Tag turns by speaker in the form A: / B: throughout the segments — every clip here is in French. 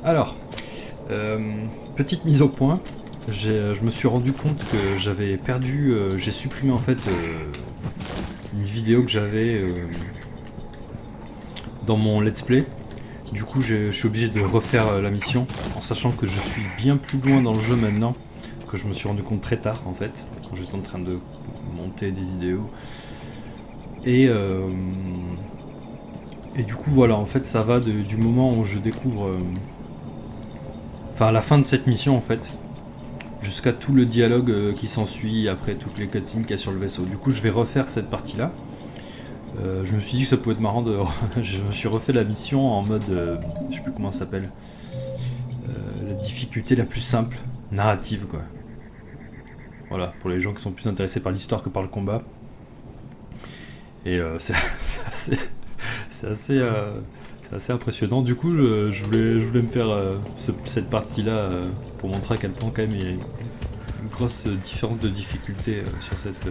A: Alors, petite mise au point, je me suis rendu compte que j'avais perdu, j'ai supprimé en fait une vidéo que j'avais dans mon let's play. Du coup je suis obligé de refaire la mission, en sachant que je suis bien plus loin dans le jeu maintenant, que je me suis rendu compte très tard en fait, quand j'étais en train de monter des vidéos. Et du coup voilà, en fait ça va du moment où je découvre, enfin à la fin de cette mission en fait, jusqu'à tout le dialogue qui s'ensuit, après toutes les cutscenes qu'il y a sur le vaisseau. Du coup je vais refaire cette partie là. Je me suis dit que ça pouvait être marrant de... je me suis refait la mission en mode... je sais plus comment ça s'appelle. La difficulté la plus simple, narrative quoi. Voilà, pour les gens qui sont plus intéressés par l'histoire que par le combat. Et c'est assez impressionnant. Du coup, je voulais me faire cette partie-là pour montrer à quel point quand même il y a une grosse différence de difficulté sur cette...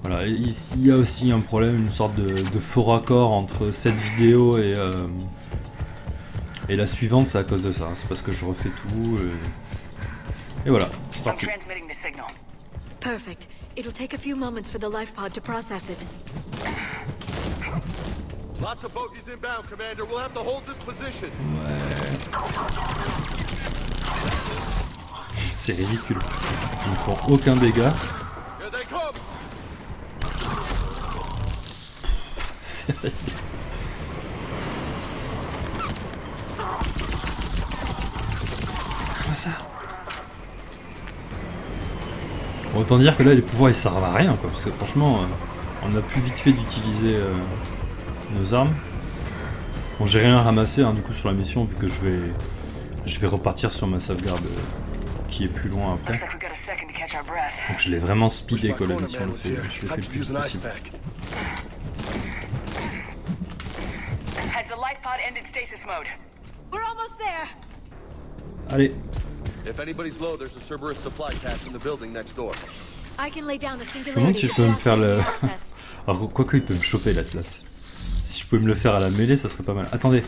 A: Voilà, ici il y a aussi un problème, une sorte de faux raccord entre cette vidéo et la suivante, c'est à cause de ça. C'est parce que je refais tout. Et voilà, c'est parti.
B: Perfect. It'll take a few moments for the life pod to process it.
C: Lots of bogies inbound, Commander. We'll have to hold this position.
A: Ouais. C'est ridicule. Ils ne font aucun dégât.
C: Here they come.
A: C'est ridicule. C'est quoi ça? Autant dire que là les pouvoirs ils servent à rien quoi, parce que franchement on a plus vite fait d'utiliser nos armes. Bon, j'ai rien ramassé du coup sur la mission, vu que je vais repartir sur ma sauvegarde qui est plus loin après. Donc je l'ai vraiment speedé quoi, la mission, je l'ai fait le plus vite possible. Allez.
C: If anybody's low, there's a Cerberus supply cache in the building next door.
B: I can lay down a
A: Je me demande si je peux me faire le... Alors quoique il peut me choper l'Atlas. Si je pouvais me le faire à la mêlée, ça serait pas mal. Attendez.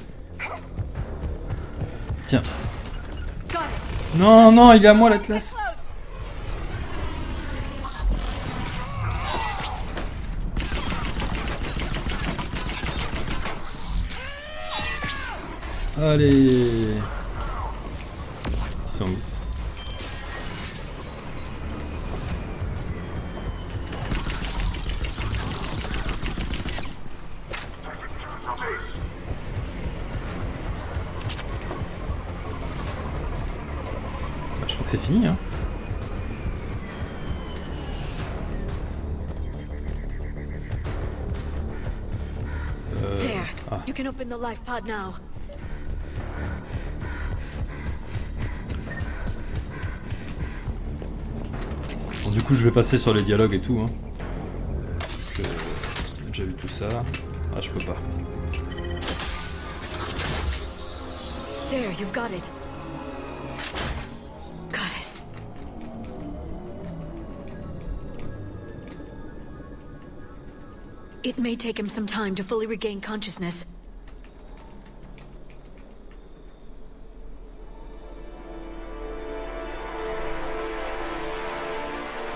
A: Tiens. Non, non, il est à moi l'Atlas. Allez. Ils sont où? Je crois que c'est fini hein.
B: There. You can open the life pod now.
A: Bon, du coup je vais passer sur les dialogues et tout hein. J'ai déjà vu tout ça. Ah je peux pas.
B: There, you've got it. Goddess. It may take him some time to fully regain consciousness.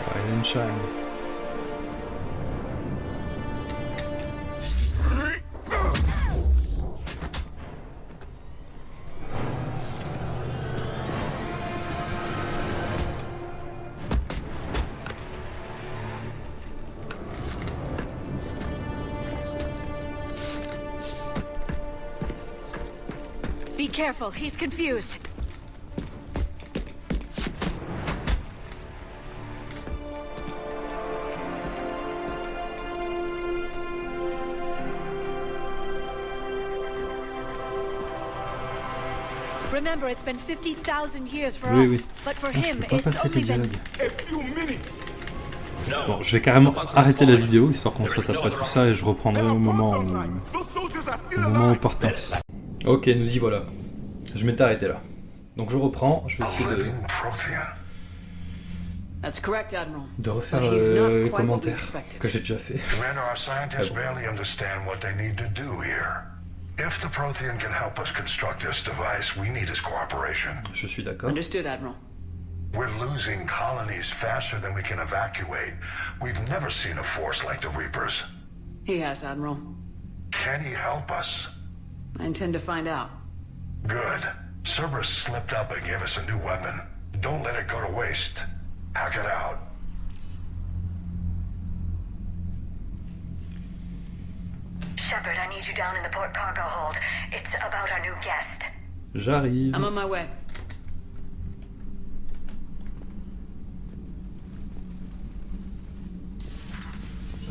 A: Rise and shine.
B: Be careful, he's confused. Remember, it's been 50,000 years for us, but for him, it's only been
C: A few minutes.
A: Bon, je vais carrément arrêter la vidéo, histoire qu'on se retape pas tout ça, et je reprendrai au moment opportun. Ok, nous y voilà. Je m'étais arrêté là. Donc je reprends, je vais essayer de refaire les commentaires que j'ai déjà fait.
D: If the Prothean can help us construct this device, we need his cooperation.
A: Je suis d'accord.
E: Understood, Admiral.
D: We're losing colonies faster than we can evacuate. We've never seen a force like the Reapers.
E: He has, Admiral.
D: Can he help us?
E: I intend to find out.
D: Good. Cerberus slipped up and gave us a new weapon. Don't let it go to waste. Hack it out.
F: Shepard, I need you down in the port cargo hold. It's about our new guest.
A: J'arrive.
E: I'm on my way.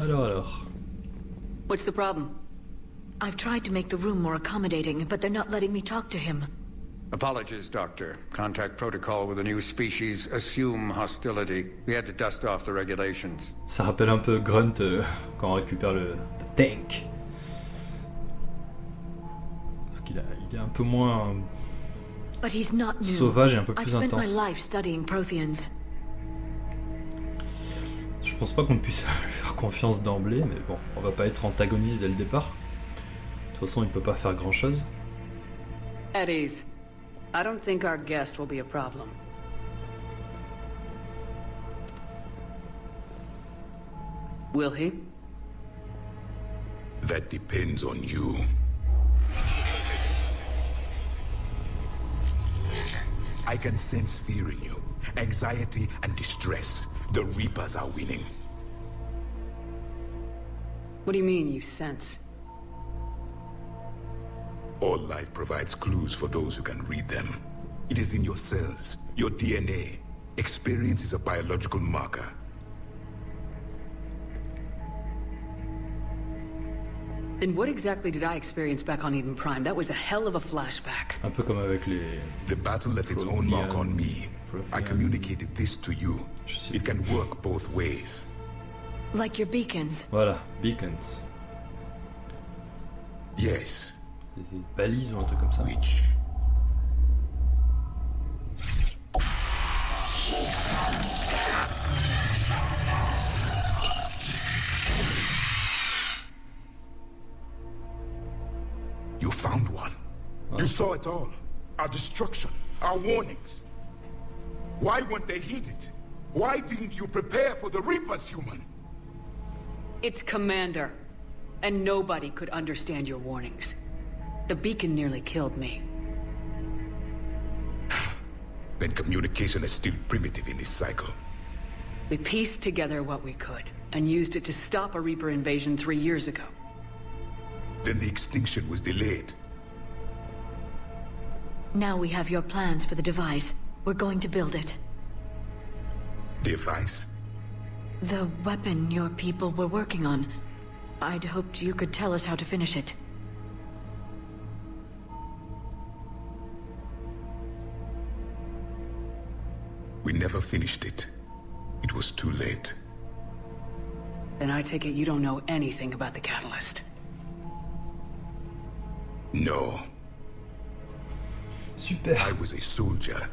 A: Alors.
E: What's the problem?
B: I've tried to make the room more accommodating, but they're not letting me talk to him.
G: Apologies, Doctor. Contact protocol with a new species. Assume hostility. We had to dust off the regulations.
A: Ça rappelle un peu Grunt quand on récupère le tank. Parce qu'il il est un peu moins
B: But he's not new.
A: sauvage et un peu
B: I've
A: plus
B: spent my
A: intense.
B: life studying Protheans.
A: Je pense pas qu'on puisse lui faire confiance d'emblée, mais bon, on va pas être antagoniste dès le départ. De toute façon, il peut pas faire grand chose.
E: At ease. I don't think our guest will be a problem. Will he?
H: That depends on you. I can sense fear in you, anxiety and distress. The Reapers are winning.
E: What do you mean, you sense?
H: All life provides clues for those who can read them. It is in your cells, your DNA. Experience is a biological marker.
E: Then what exactly did I experience back on Eden Prime? That was a hell of a flashback.
A: Un peu comme avec les...
H: The battle left its own mark on me. I communicated this to you. It can work both ways.
B: Like your beacons.
A: Voilà, beacons.
H: Yes.
A: Des balises ou un truc comme ça.
H: Which? You found one. You saw it all. Our destruction, our warnings. Why weren't they heeded? Why didn't you prepare for the Reapers, human?
E: It's Commander. And nobody could understand your warnings. The beacon nearly killed me.
H: Then communication is still primitive in this cycle.
E: We pieced together what we could, and used it to stop a Reaper invasion 3 years ago.
H: Then the extinction was delayed.
B: Now we have your plans for the device. We're going to build it.
H: Device?
B: The weapon your people were working on. I'd hoped you could tell us how to finish it.
H: We never finished it. It was too late.
E: Then I take it you don't know anything about the catalyst.
H: No.
A: Super.
H: I was a soldier,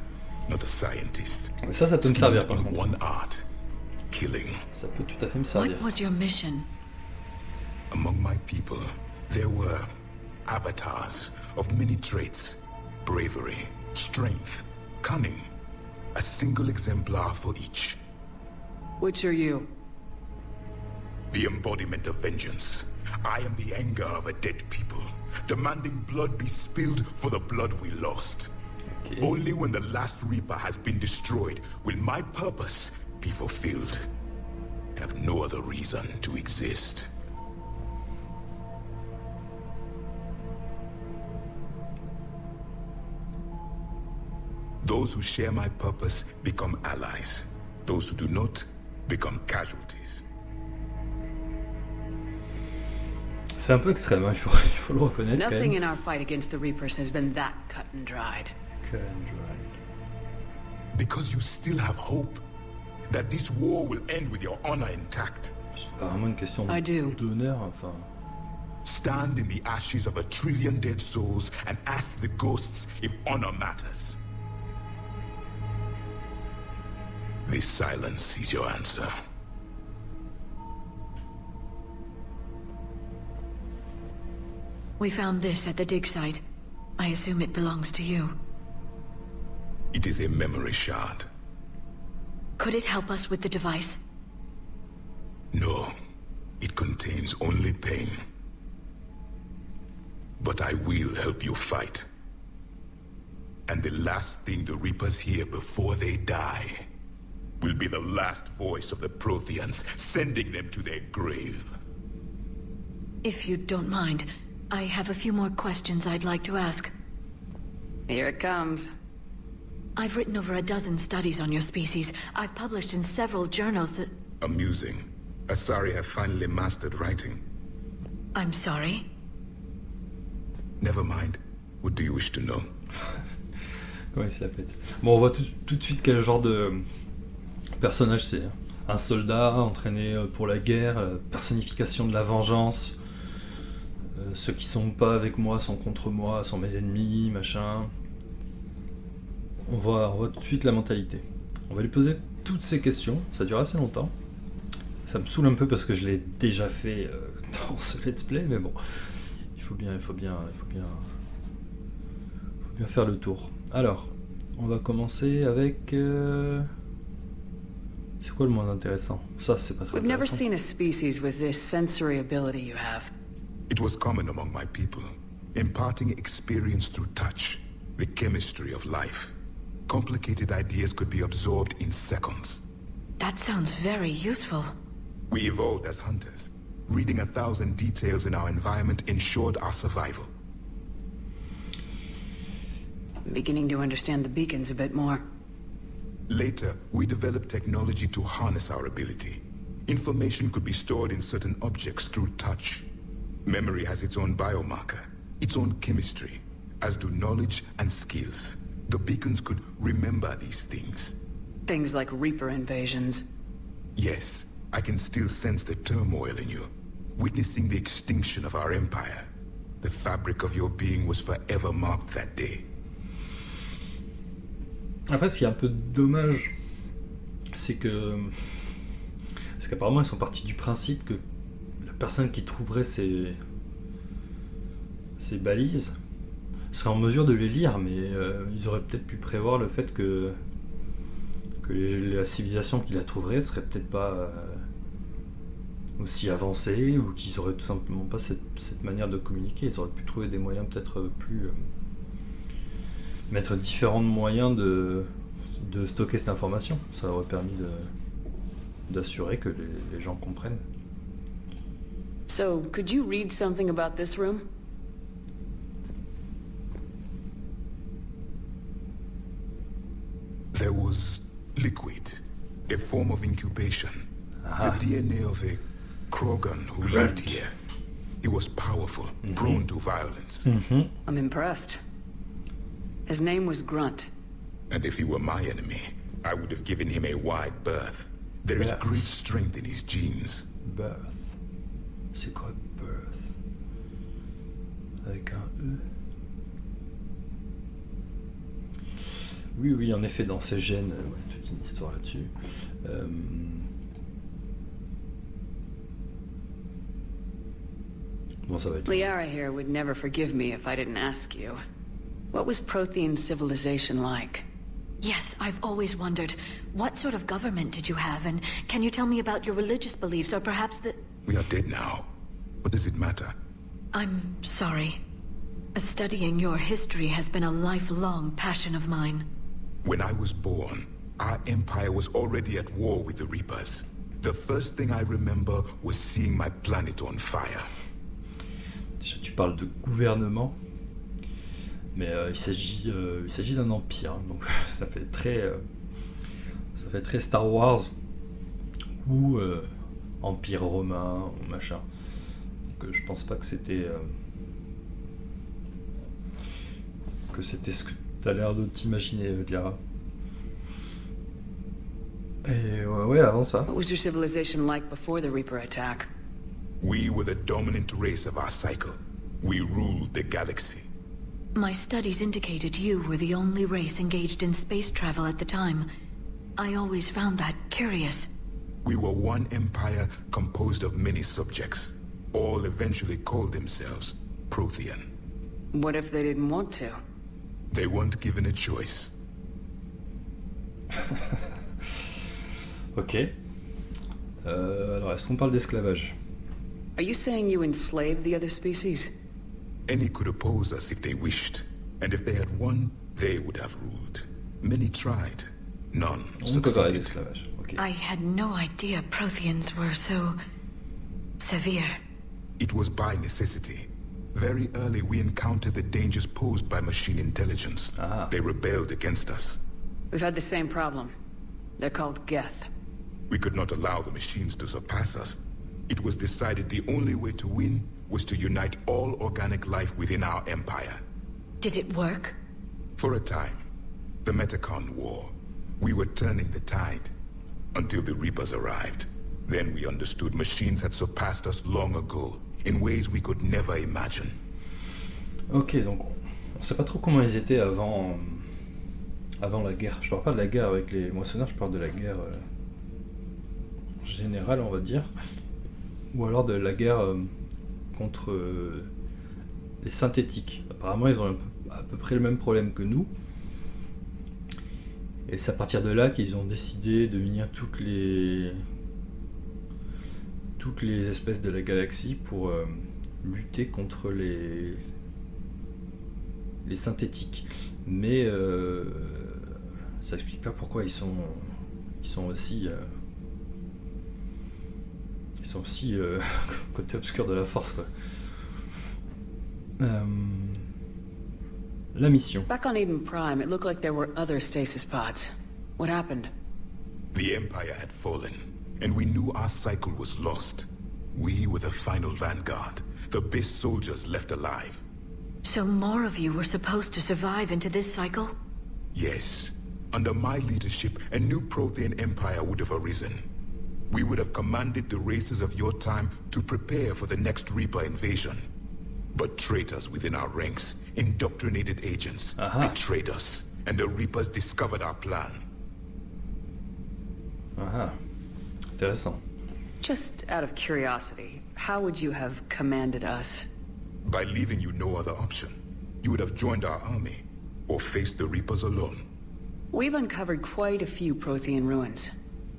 H: not a scientist.
A: Mais ça peut me servir par
H: in
A: contre.
H: one art, killing.
A: Ça peut tout à fait me servir.
B: What was your mission?
H: Among my people, there were avatars of many traits. Bravery, strength, cunning. A single exemplar for each.
E: Which are you?
H: The embodiment of vengeance. I am the anger of a dead people, demanding blood be spilled for the blood we lost.
A: Okay.
H: Only when the last Reaper has been destroyed will my purpose be fulfilled. I have no other reason to exist. Those who share my purpose become allies. Those who do not become casualties.
A: C'est un peu extrême, hein, il faut le reconnaître quand
E: Nothing
A: même.
E: in our fight against the Reapers has been that cut and dried.
H: Because you still have hope that this war will end with your honor intact.
A: C'est pas vraiment une question
E: I do.
A: d'honneur, enfin...
H: Stand in the ashes of 1 trillion dead souls and ask the ghosts if honor matters. This silence is your answer.
B: We found this at the dig site. I assume it belongs to you.
H: It is a memory shard.
B: Could it help us with the device?
H: No, it contains only pain. But I will help you fight. And the last thing the Reapers hear before they die will be the last voice of the Protheans, sending them to their grave.
B: If you don't mind, I have a few more questions I'd like to ask.
E: Here it comes.
B: I've written over a dozen studies on your species. I've published in several journals that...
H: Amusing. Asari have finally mastered writing.
B: I'm sorry?
H: Never mind. What do you wish to know?
A: Ouais, il se la pète. Bon, on voit tout de suite quel genre de personnage c'est. Un soldat entraîné pour la guerre, personnification de la vengeance. Ceux qui sont pas avec moi sont contre moi, sont mes ennemis, machin. On voit tout de suite la mentalité. On va lui poser toutes ces questions, ça dure assez longtemps. Ça me saoule un peu parce que je l'ai déjà fait dans ce let's play, mais bon, il faut bien faire le tour. Alors, on va commencer avec... C'est quoi le moins intéressant? Ça, c'est pas très
E: We've never
A: intéressant.
E: seen a species with this sensory ability you have.
H: It was common among my people, imparting experience through touch, the chemistry of life. Complicated ideas could be absorbed in seconds.
B: That sounds very useful.
H: We evolved as hunters. Reading 1,000 details in our environment ensured our survival.
E: I'm beginning to understand the beacons a bit more.
H: Later, we developed technology to harness our ability. Information could be stored in certain objects through touch. Memory has its own biomarker, its own chemistry, as do knowledge and skills. The beacons could remember these things.
E: Things like Reaper invasions.
H: Yes, I can still sense the turmoil in you, witnessing the extinction of our empire. The fabric of your being was forever marked that day.
A: Après, ce qui est un peu dommage, c'est que... Parce qu'apparemment, ils sont partis du principe que la personne qui trouverait ces balises serait en mesure de les lire, mais ils auraient peut-être pu prévoir le fait que la civilisation qui la trouverait serait peut-être pas aussi avancée, ou qu'ils auraient tout simplement pas cette manière de communiquer. Ils auraient pu trouver des moyens peut-être plus... mettre différents moyens de stocker cette information. Ça aurait permis d'assurer que les gens comprennent.
E: So, could you read something about this room?
H: There was liquid, a form of incubation.
A: Aha.
H: The DNA of a Krogan who lived here. He was powerful, prone to violence.
E: I'm impressed. His name was Grunt.
H: And if he were my enemy, I would have given him a wide berth. There is
A: Berth.
H: great strength in his genes.
A: Birth. C'est quoi birth? Avec un E. Oui, en effet, dans ces gènes, ouais, toute une histoire là-dessus. Bon, ça va être...
E: Liara here would never forgive me if I didn't ask you. What was Prothean civilization like?
B: Yes, I've always wondered, what sort of government did you have, and can you tell me about your religious beliefs, or perhaps the...
H: We are dead now. What does it matter?
B: I'm sorry. Studying your history has been a lifelong passion of mine.
H: When I was born, our empire was already at war with the Reapers. The first thing I remember was seeing my planet on fire.
A: Déjà, tu parles de gouvernement, mais il s'agit d'un empire, donc ça fait très Star Wars ou empire romain ou machin. Donc je pense pas que c'était ce que tu as l'air de t'imaginer, Liara. Et ouais, avant ça.
E: What was your civilization like before the Reaper attack?
H: We were the dominant race of our cycle. We ruled the galaxy.
B: My studies indicated you were the only race engaged in space travel at the time. I always found that curious.
H: We were one empire composed of many subjects. All eventually called themselves Prothean.
E: What if they didn't want to?
H: They weren't given a choice.
A: Ok. Alors, est-ce qu'on parle d'esclavage?
E: Are you saying you enslaved the other species?
H: Any could oppose us if they wished, and if they had won, they would have ruled. Many tried. None
A: On peut parler
H: succeeded.
A: d'esclavage. Ok.
B: I had no idea Protheans were so severe.
H: It was by necessity. Very early we encountered the dangers posed by machine intelligence.
A: Ah.
H: They rebelled against us.
E: We've had the same problem. They're called Geth.
H: We could not allow the machines to surpass us. It was decided the only way to win was to unite all organic life within our empire.
B: Did it work?
H: For a time, the Metacon War, we were turning the tide. Until the Reapers arrived. Then we understood machines had surpassed us long ago, in ways we could never imagine.
A: Ok, donc on sait pas trop comment ils étaient avant la guerre. Je parle pas de la guerre avec les moissonneurs, je parle de la guerre générale, on va dire. Ou alors de la guerre contre les synthétiques. Apparemment, ils ont à peu près le même problème que nous. Et c'est à partir de là qu'ils ont décidé de unir toutes les espèces de la galaxie pour lutter contre les synthétiques. Mais ça explique pas pourquoi ils sont aussi côté obscur de la force, quoi. La mission.
E: Back on Eden Prime, it looked like there were other stasis pods. What happened?
H: The Empire had fallen, and we knew our cycle was lost. We were the final vanguard, the best soldiers left alive.
B: So more of you were supposed to survive into this cycle?
H: Yes. Under my leadership, a new Prothean empire would have arisen. We would have commanded the races of your time to prepare for the next Reaper invasion. But traitors within our ranks, indoctrinated agents, betrayed us, and the Reapers discovered our plan.
A: Intéressant.
E: Just out of curiosity, how would you have commanded us?
H: By leaving you no other option. You would have joined our army, or faced the Reapers alone.
E: We've uncovered quite a few Prothean ruins.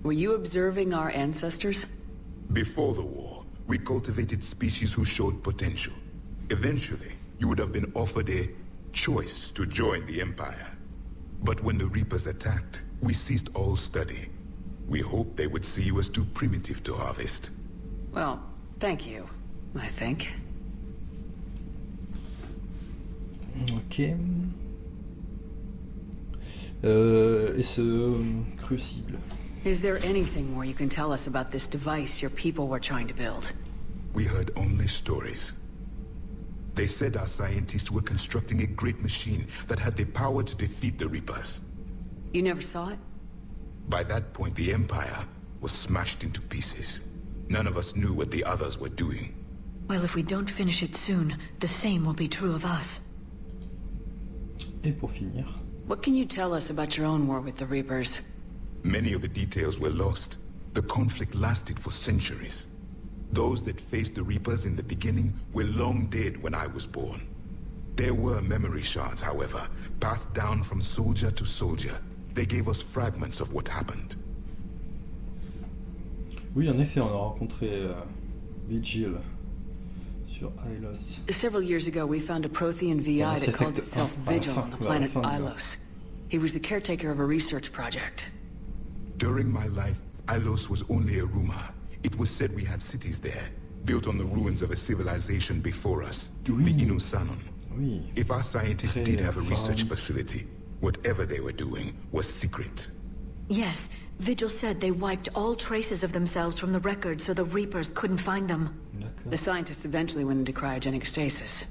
E: Were you observing our ancestors?
H: Before the war, we cultivated species who showed potential. Eventually, you would have been offered a choice to join the Empire. But when the Reapers attacked, we ceased all study. We hoped they would see you as too primitive to harvest.
E: Well, thank you, I think.
A: Ok. Et ce crucible.
E: Is there anything more you can tell us about this device your people were trying to build?
H: We heard only stories. They said our scientists were constructing a great machine that had the power to defeat the Reapers.
E: You never saw it?
H: By that point, the Empire was smashed into pieces. None of us knew what the others were doing.
B: Well, if we don't finish it soon, the same will be true of us.
A: Et pour finir.
E: What can you tell us about your own war with the Reapers?
H: Many of the details were lost. The conflict lasted for centuries. Those that faced the Reapers in the beginning were long dead when I was born. There were memory shards, however, passed down from soldier to soldier. They gave us fragments of what happened.
A: Oui, en effet, on a rencontré Vigil sur Ilos.
E: Several years ago, we found a Prothean VI that called itself Vigil on the planet Ilos. He was the caretaker of a research project.
H: During my life, Ilos was only a rumor. It was said we had cities there, built on the ruins of a civilization before us, the Inusanon.
A: Oui.
H: If our scientists did have a research facility, whatever they were doing was secret.
B: Yes, Vigil said they wiped all traces of themselves from the records so the Reapers couldn't find them.
E: The scientists eventually went into cryogenic stasis.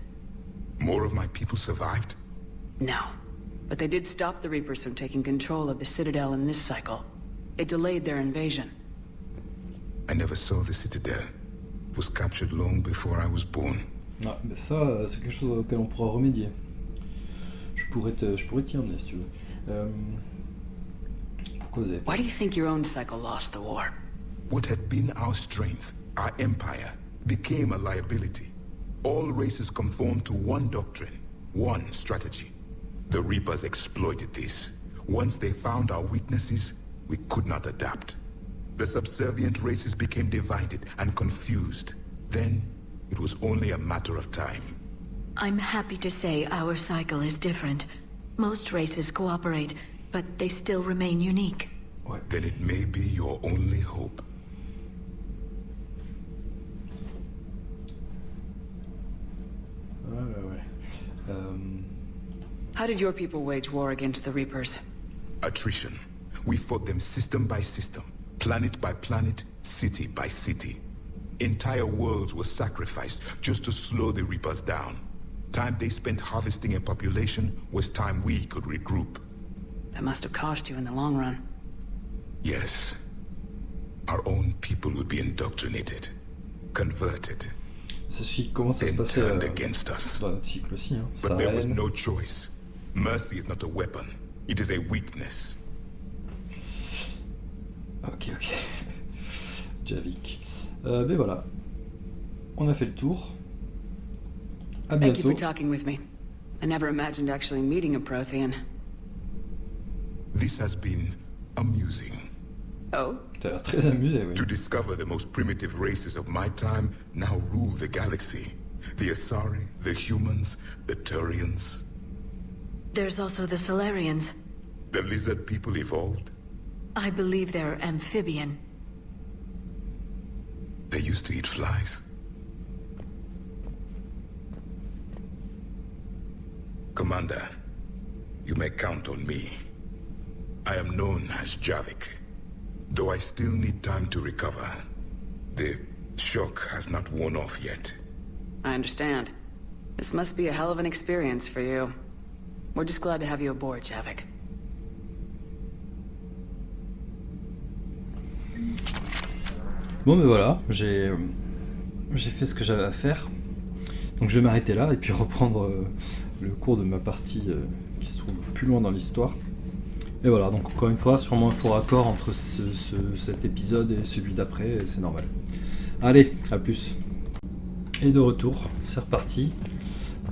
H: More of my people survived?
E: No. But they did stop the Reapers from taking control of the Citadel in this cycle. It delayed their invasion.
H: I never saw the Citadel. It was captured long before I was born.
A: Ah, mais ça, c'est quelque chose auquel on pourra remédier. Je pourrais t'y emmener si tu veux. Pourquoi vous avez pas...
E: Why do you think your own cycle lost the war?
H: What had been our strength, our empire, became a liability. All races conform to one doctrine, one strategy. The Reapers exploited this. Once they found our weaknesses, we could not adapt. The subservient races became divided and confused. Then, it was only a matter of time.
B: I'm happy to say our cycle is different. Most races cooperate, but they still remain unique.
H: Then it may be your only hope.
E: How did your people wage war against the Reapers?
H: Attrition. We fought them system by system, planet by planet, city by city. Entire worlds were sacrificed just to slow the Reapers down. Time they spent harvesting a population was time we could regroup.
E: That must have cost you in the long run.
H: Yes. Our own people would be indoctrinated, converted,
A: C'est ce qui commence à se
H: then
A: passer
H: turned against us.
A: dans notre cycle aussi. Hein.
H: But there was
A: Saren.
H: no choice. Mercy is not a weapon. It is a weakness.
A: Ok. Javik. Ben voilà. On a fait le tour. À
E: Thank you
A: bientôt.
E: for talking with me. I never imagined actually meeting a Prothean.
H: This has been amusing.
E: Oh?
A: T'as l'air très amusé, oui.
H: To discover the most primitive races of my time now rule the galaxy. The Asari, the humans, the Turians.
B: There's also the Solarians.
H: The lizard people evolved.
B: I believe they're amphibian.
H: They used to eat flies. Commander, you may count on me. I am known as Javik, though I still need time to recover. The shock has not worn off yet.
E: I understand. This must be a hell of an experience for you. We're just glad to have you aboard, Javik.
A: Bon ben voilà, j'ai fait ce que j'avais à faire. Donc je vais m'arrêter là et puis reprendre le cours de ma partie qui se trouve plus loin dans l'histoire. Et voilà, donc encore une fois, sûrement un faux raccord entre cet épisode et celui d'après, c'est normal. Allez, à plus. Et de retour, c'est reparti.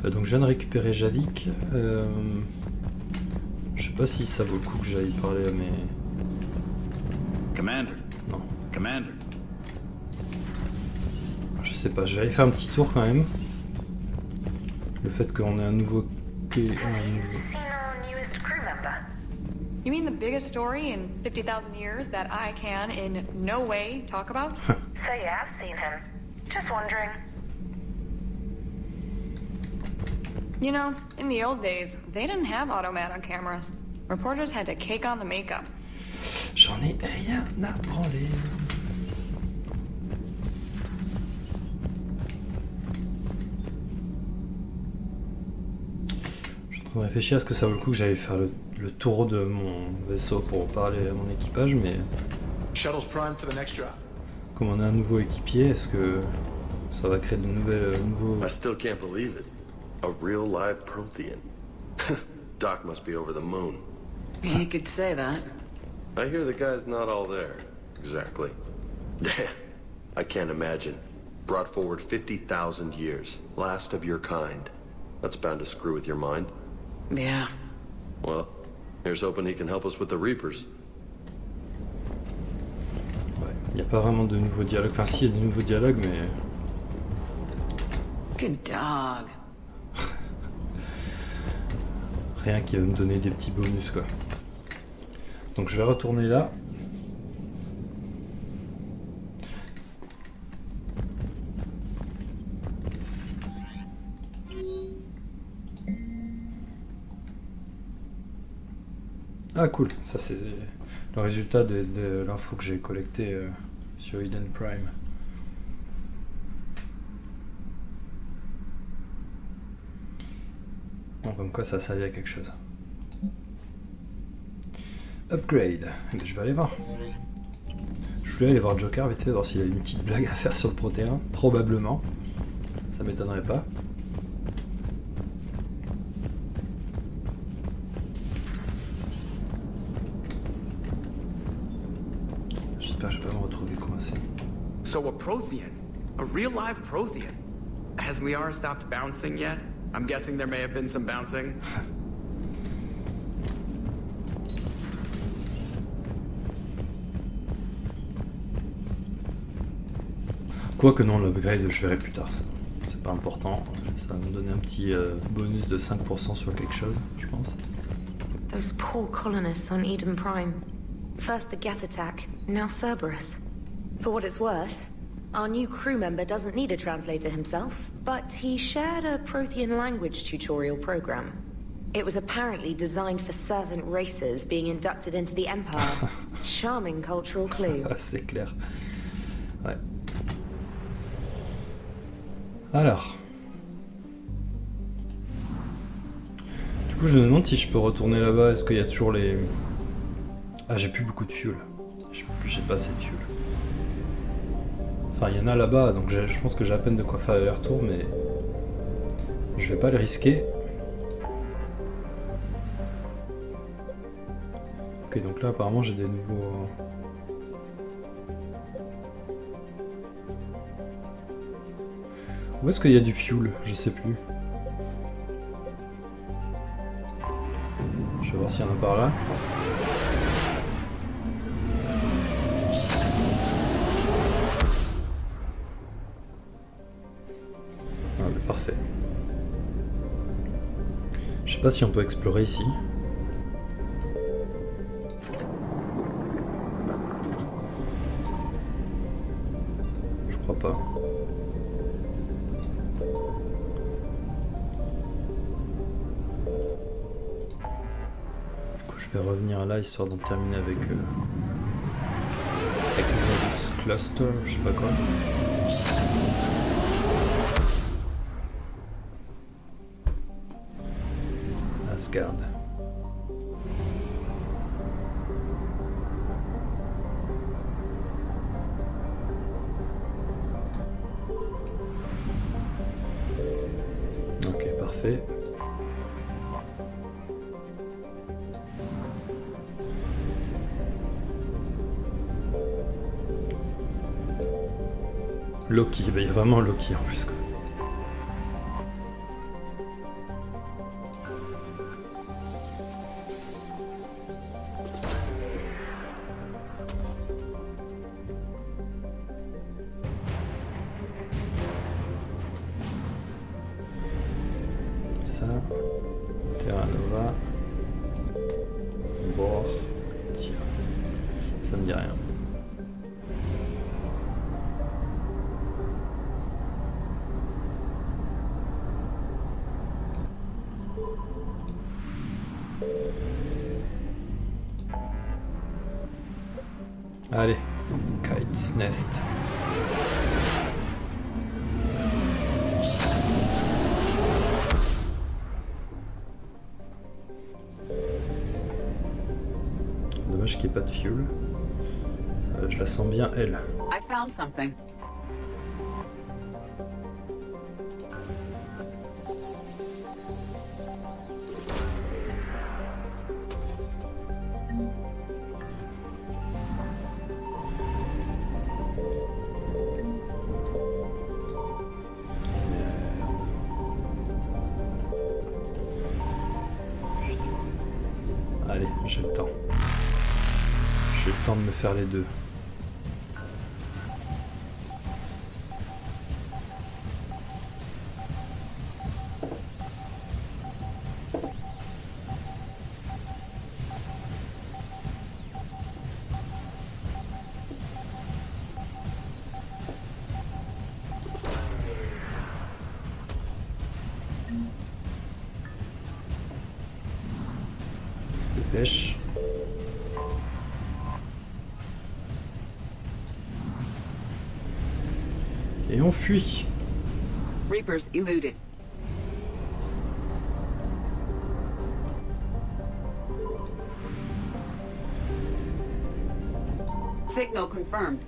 A: Donc je viens de récupérer Javik. Je sais pas si ça vaut le coup que j'aille parler à mes...
I: Commander.
A: Non.
I: Commander.
A: Je sais pas, je vais aller faire un petit tour quand même. Le fait qu'on ait un nouveau...
F: Seen our newest crew member?
J: You mean the biggest story in 50,000 years that I can in no way talk about?
F: So you have seen him. Just wondering.
J: You know, in the old days, they didn't have automat on cameras. Reporters had to cake on the makeup.
A: J'en ai rien à branler. Je suis en train de réfléchir à ce que ça vaut le coup que j'aille faire le tour de mon vaisseau pour parler à mon équipage, mais
I: Shuttle's primed for the next drop.
A: comme on a un nouveau équipier, est-ce que ça va créer de nouveaux...
C: I still can't believe it. A real live Prothean. Doc must be over the moon.
E: You could say that.
C: I hear the guy's not all there. Exactly. Damn. I can't imagine. Brought forward 50,000 years. Last of your kind. That's bound to screw with your mind.
E: Yeah.
C: Well, here's hoping he can help us with the Reapers.
A: Ouais, il n'y a pas vraiment de nouveaux dialogues. Enfin, si, il y a des nouveaux dialogues, mais...
E: Good dog.
A: Rien qui va me donner des petits bonus, quoi. Donc je vais retourner là. Ah cool, ça c'est le résultat de l'info que j'ai collecté sur Eden Prime. Bon, comme quoi ça a servi à quelque chose. Upgrade. Eh bien, je vais aller voir. Je voulais aller voir Joker vite fait, voir s'il a une petite blague à faire sur le Prothéen. Probablement. Ça m'étonnerait pas. J'espère que je vais pas me retrouver coincé.
I: So a Prothean. A real live Prothean.
K: Has Liara stopped bouncing yet? I'm guessing there may have been some bouncing.
A: Quoique non, l'upgrade je verrai plus tard, c'est pas important. Ça va me donner un petit bonus de 5% sur quelque chose, je pense.
L: Those poor colonists on Eden Prime. First the Geth attack, now Cerberus. For what it's worth, our new crew member doesn't need a translator himself, but he shared a Prothean language tutorial program. It was apparently designed for servant races being inducted into the Empire. Charming cultural clue.
A: C'est clair. Ouais. Alors. Du coup, je me demande si je peux retourner là-bas. Est-ce qu'il y a toujours les... Ah, j'ai plus beaucoup de fuel. J'ai pas assez de fuel. Enfin, il y en a là-bas, donc je pense que j'ai à peine de quoi faire les retours, mais... Je vais pas le risquer. Ok, donc là, apparemment, j'ai des nouveaux... Où est-ce qu'il y a du fuel? Je sais plus. Je vais voir s'il y en a par là. Ah, mais parfait. Je sais pas si on peut explorer ici. Je crois pas. Je vais revenir là histoire d'en terminer avec Exodus Cluster, je sais pas quoi. Asgard. Ok, parfait. Loki, bah, il y a vraiment Loki en plus quoi. Ça, Terra Nova, bord, tiens, ça me dit rien. Allez, Kite's Nest. Dommage qu'il n'y ait pas de fuel. Je la sens bien, elle.
E: I found something.
A: Allez, j'ai le temps. J'ai le temps de me faire les deux. Dépêche. Et on fuit.
E: Reapers eluded. Signal confirmed.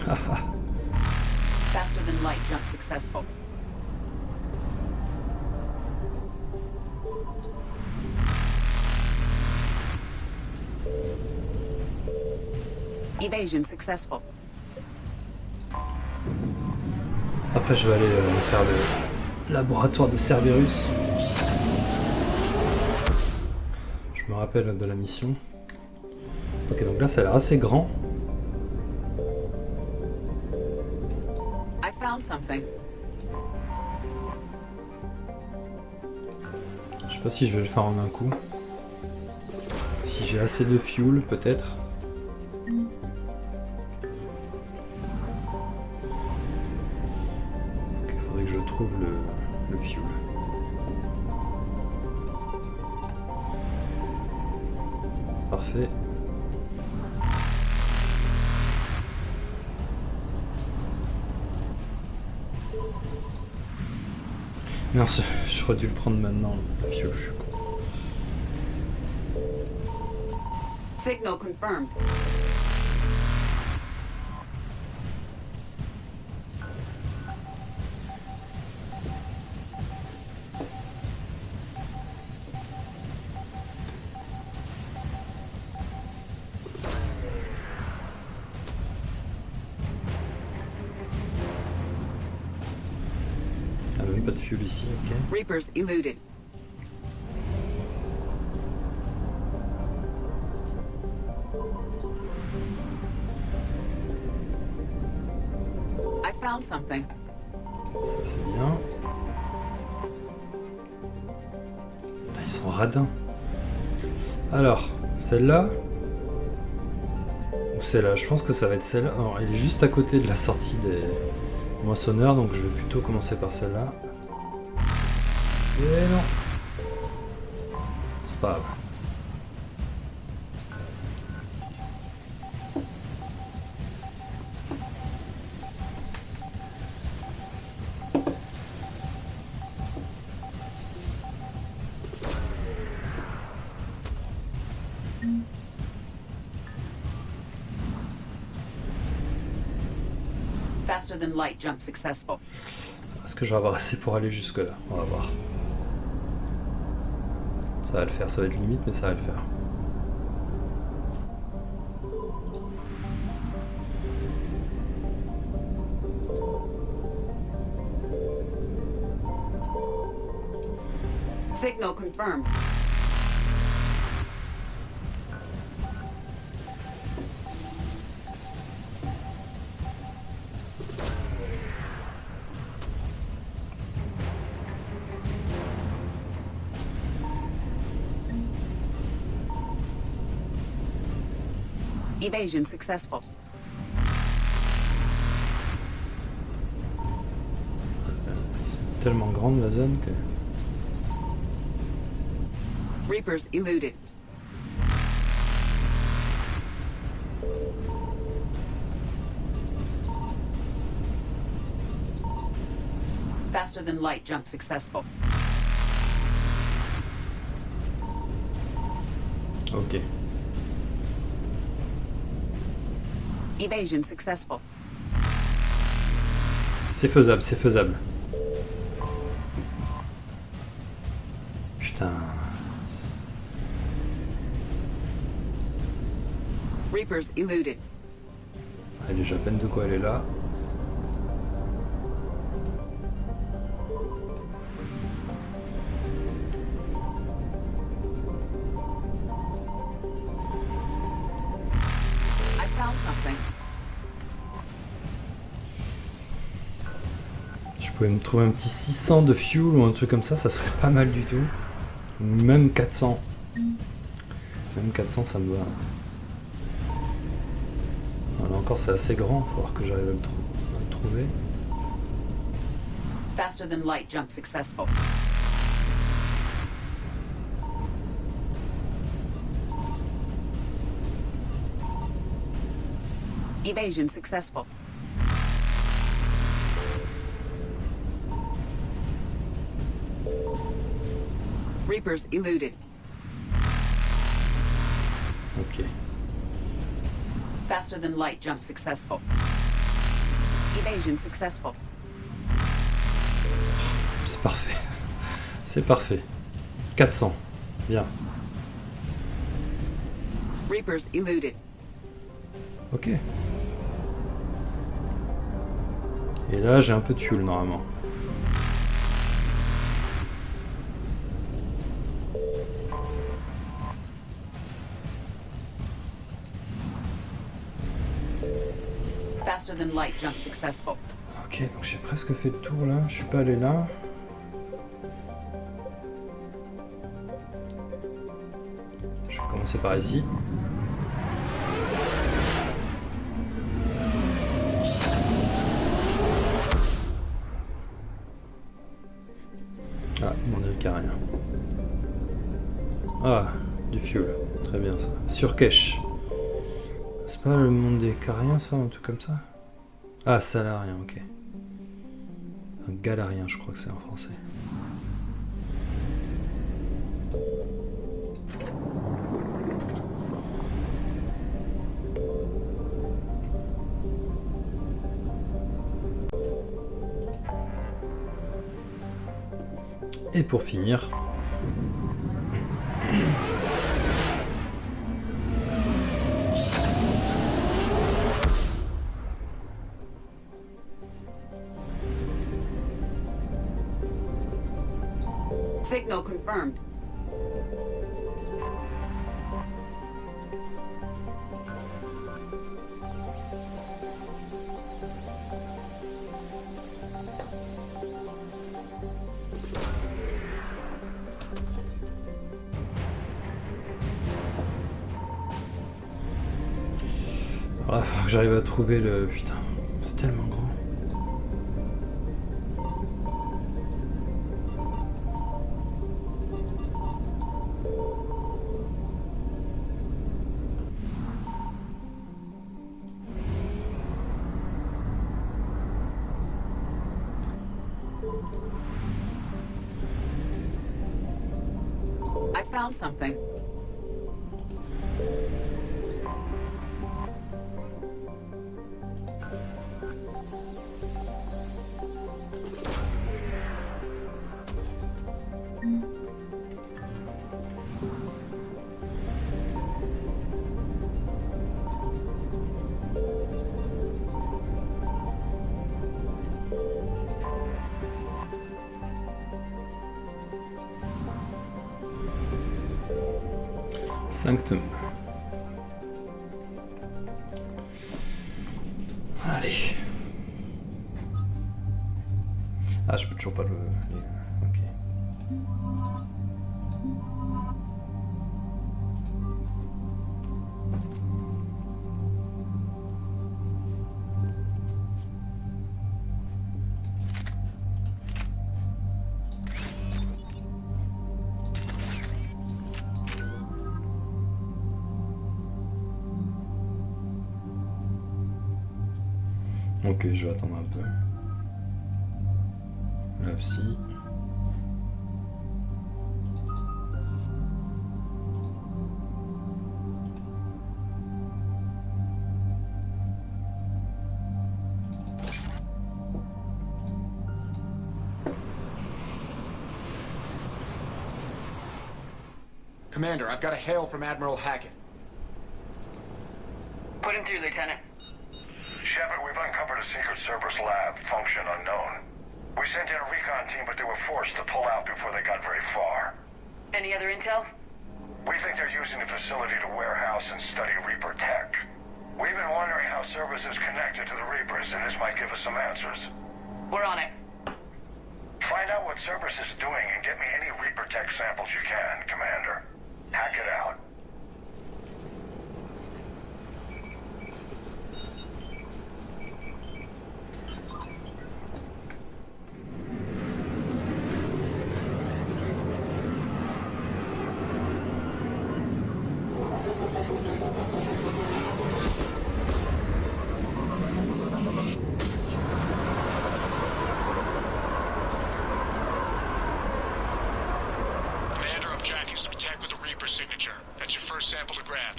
E: Faster than light jump successful. Evasion successful.
A: Après je vais aller faire le laboratoire de Cerberus. Je me rappelle de la mission. Ok, donc là ça a l'air assez grand.
E: I found something.
A: Je sais pas si je vais le faire en un coup. Si j'ai assez de fuel peut-être. Il faudrait que je trouve le fuel. Parfait. Merci, j'aurais dû le prendre maintenant, le fuel, je suis con.
E: Signal confirmed.
A: Ah oui, pas de fuel ici, ok.
E: Reapers eluded. I found something.
A: Ça c'est bien. Putain, ils sont radins. Alors, celle-là ou celle-là? Je pense que ça va être celle-là. Alors, elle est juste à côté de la sortie des moissonneurs, donc je vais plutôt commencer par celle-là. Et non. C'est pas grave.
E: Faster than light jump successful.
A: Est-ce que je vais avoir assez pour aller jusque là? On va voir. Ça va le faire, ça va être limite, mais ça va le faire.
E: Signal confirmed. Evasion successful.
A: Tellement grande la zone que...
E: Reapers eluded. Faster than light jump successful.
A: Ok.
E: Evasion successful.
A: C'est faisable, c'est faisable. Putain.
E: Reapers eluded.
A: Elle est déjà à peine de quoi elle est là.
E: I found something.
A: Je pouvais me trouver un petit 600 de fuel ou un truc comme ça serait pas mal du tout. Même 400. Même 400 ça me va. Là encore c'est assez grand, il va falloir que j'arrive à le trouver.
E: Faster than light jump successful. Evasion successful. Reapers eluded.
A: Ok.
E: Faster than light jump successful. Evasion successful.
A: C'est parfait. C'est parfait. 400. Bien.
E: Reapers eluded.
A: Ok. Et là, j'ai un peu de fuel normalement.
E: Faster than light jump successful.
A: Ok, donc j'ai presque fait le tour là. Je suis pas allé là. Je vais commencer par ici. Ah, on dirait qu'il n'y a rien. Ah, du fuel. Très bien ça. Sur cache. C'est pas le monde des Cariens ça, un truc comme ça? Ah, salarien, ok. Un galarien, je crois que c'est en français. Et pour finir...
E: Signal confirmed.
A: Ah, faut que j'arrive à trouver le... Putain, c'est tellement grand.
E: I found something.
A: Sanctum. Allez. Ah, je peux toujours pas le... Ok. Ok, je vais attendre un peu. Là aussi.
I: Commander, I've got a hail from Admiral Hackett.
K: Put him through, Lieutenant.
D: Shepard, we've uncovered a secret Cerberus lab, function unknown. We sent in a recon team, but they were forced to pull out before they got very far.
E: Any other intel?
D: We think they're using the facility to warehouse and study Reaper tech. We've been wondering how Cerberus is connected to the Reapers, and this might give us some answers.
E: We're on it.
D: Find out what Cerberus is doing and get me any Reaper tech samples you can, Commander. Hack it out.
M: Signature. That's your first sample to grab.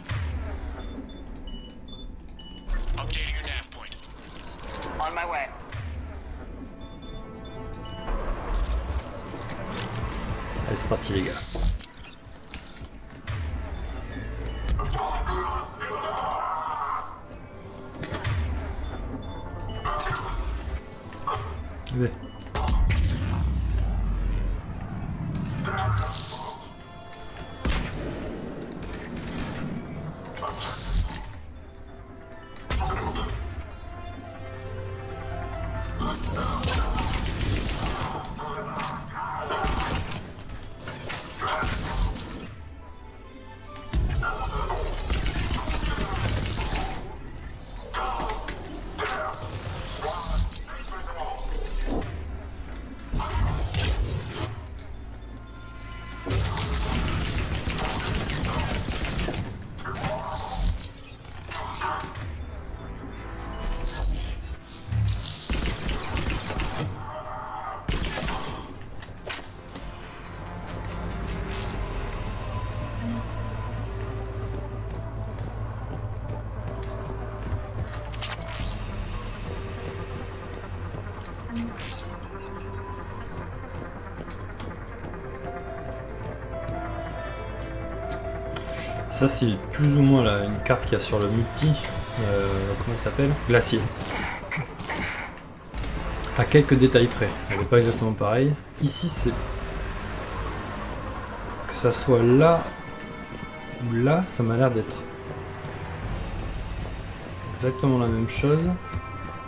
M: Updating your nav point.
E: On my way.
A: Allez, c'est parti les gars. Ouais. Ça c'est plus ou moins là, une carte qu'il y a sur le multi, comment elle s'appelle? Glacier. À quelques détails près, elle n'est pas exactement pareille. Ici c'est... Que ça soit là ou là, ça m'a l'air d'être exactement la même chose.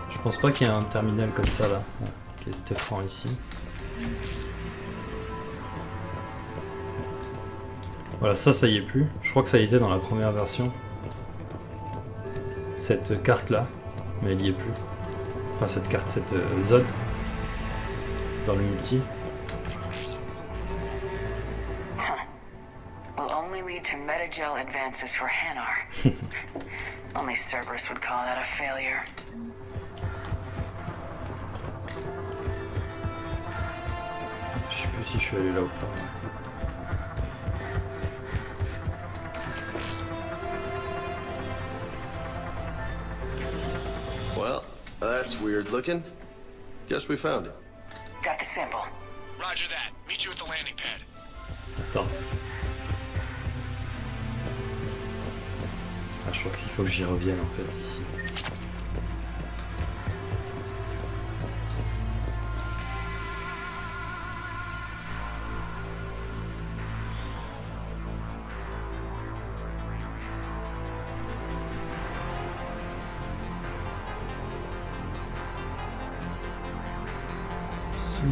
A: Je pense pas qu'il y ait un terminal comme ça là. Ok, c'était franc ici. Voilà, ça y est plus. Je crois que ça y était dans la première version. Cette carte là, mais elle y est plus. Enfin cette carte, cette zone dans le multi.
F: Will only lead to metagel advances for Hanar. Only Cerberus would call that a failure.
A: Je sais plus si je suis allé là ou pas.
C: Well, that's weird looking. Guess we found it.
F: Got the sample.
M: Roger that. Meet you at the landing pad.
A: Attends. Ah, je crois qu'il faut que j'y revienne en fait ici.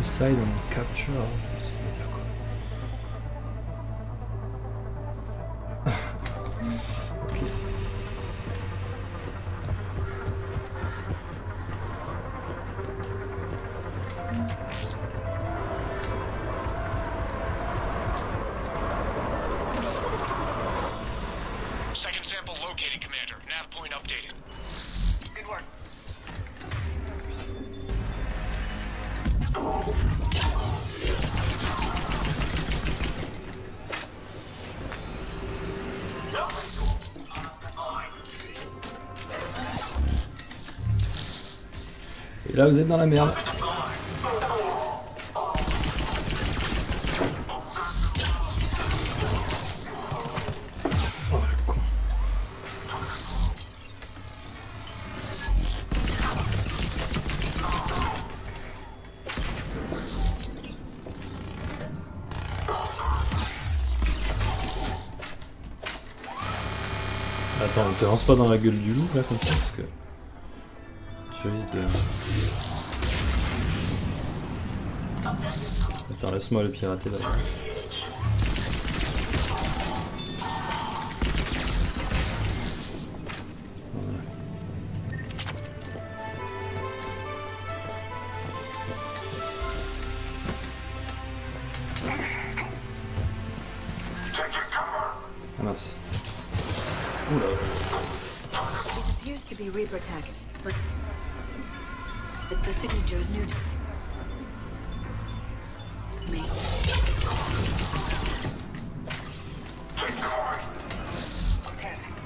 A: Suicide and capture. Ok.
M: Second sample located, Commander. Nav point updated.
F: Good work.
A: Et là vous êtes dans la merde. Attends, ne te lance pas dans la gueule du loup là comme ça parce que tu risques de... Attends, laisse-moi le pirater là. Voilà. Ah mince. Oula.
B: It appears to be Reaper tech, but the signature is new to me.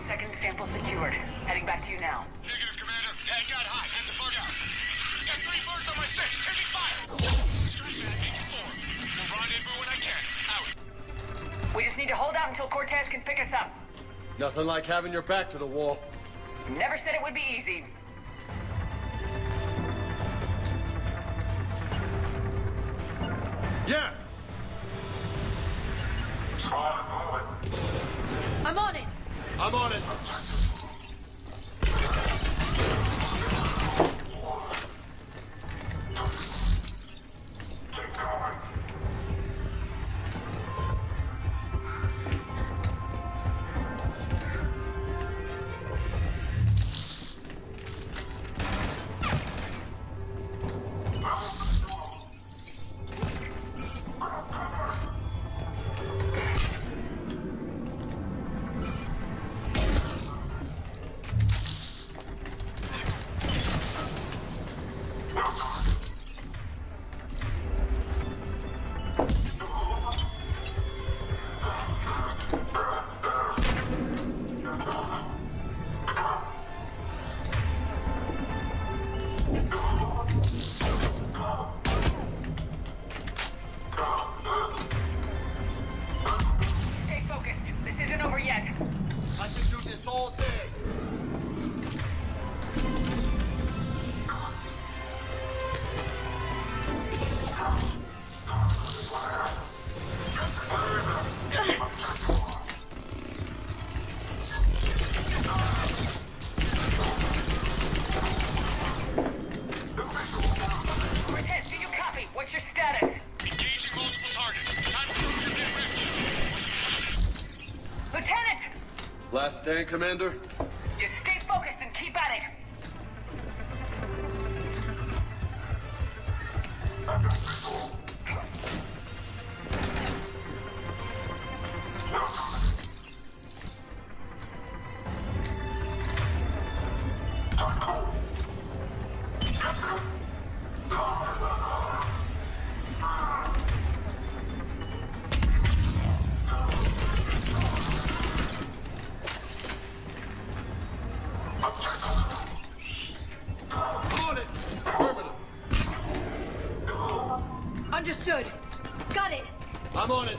F: Second sample secured. Heading back to you now.
M: Negative, Commander. Head got hot. Have to bug out.
F: need to hold out until Cortez can pick us up.
C: Nothing like having your back to the wall.
F: Never said it would be easy.
C: Yeah!
F: I'm on it!
C: I'm on it! Last stand, Commander?
F: Just stay focused and keep at it.
B: Understood. Got it.
C: I'm on it.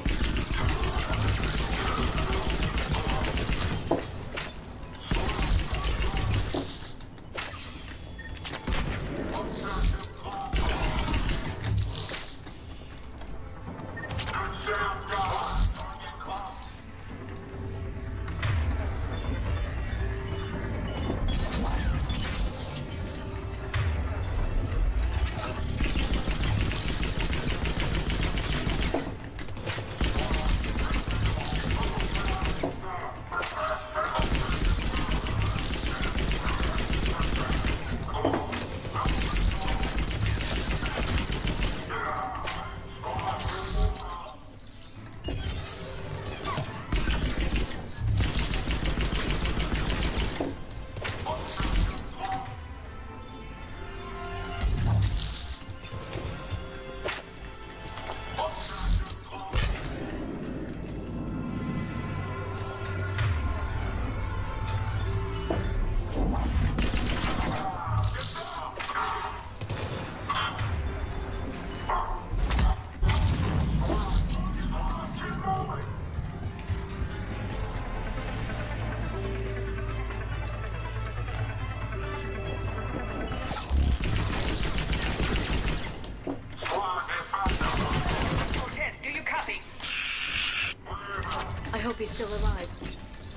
B: I hope he's still alive.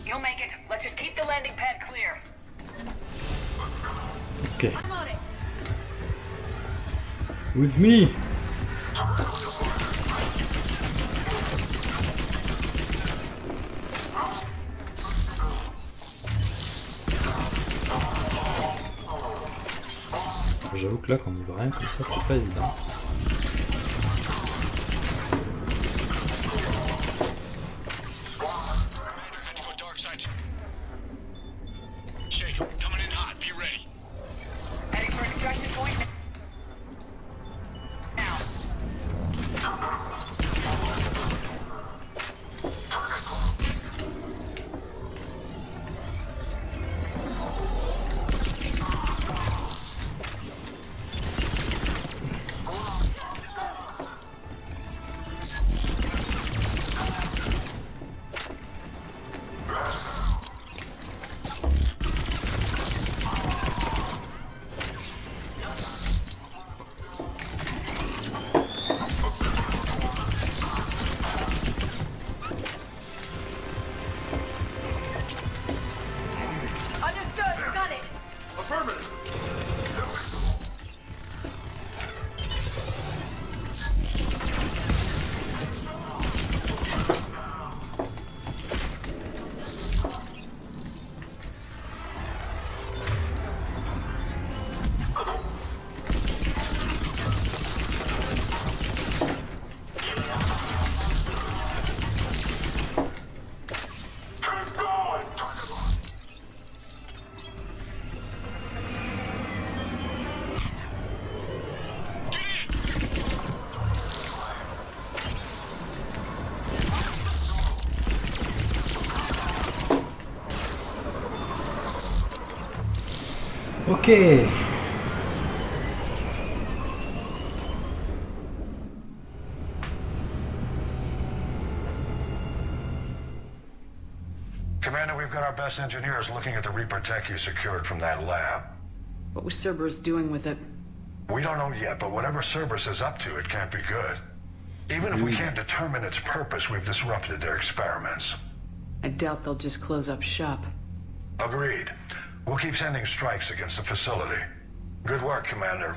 F: You'll make it. Let's just keep the landing pad clear.
A: Okay.
F: I'm on it.
A: With me. J'avoue que là, quand on y voit rien comme ça, c'est pas évident. Ok.
D: Commander, we've got our best engineers looking at the Reaper tech you secured from that lab.
E: What was Cerberus doing with it?
D: We don't know yet, but whatever Cerberus is up to, it can't be good. Even if we can't determine its purpose, we've disrupted their experiments.
E: I doubt they'll just close up shop.
D: Agreed. We'll keep sending strikes against the facility. Good work, Commander.